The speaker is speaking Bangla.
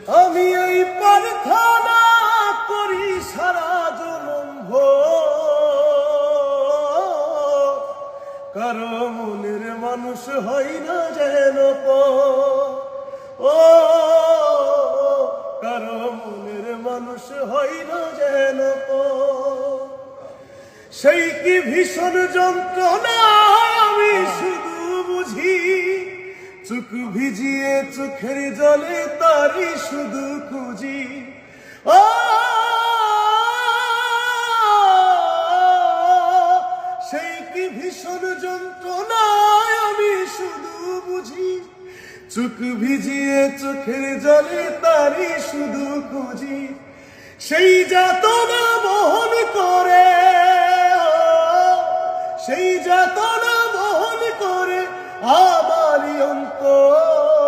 আমি এই প্রার্থনা করি সারা জনম ভোর, কারো মনের মানুষ হয় না যেন ও, কারো মনের মানুষ হয় না যেন সেই কি ভীষণ যন্ত্রণা আমি শুধু বুঝি, চোখ ভিজিয়ে চোখের জলে তারি শুধু খুঁজি। ও সেই কি ভীষণ যন্ত্রণা আমি শুধু বুঝি, চোখ ভিজিয়ে চোখের জলে তারি শুধু খুঁজি। সেই যাতনা বহন করে, সেই যাতনা বহন করে আমারই অন্তর।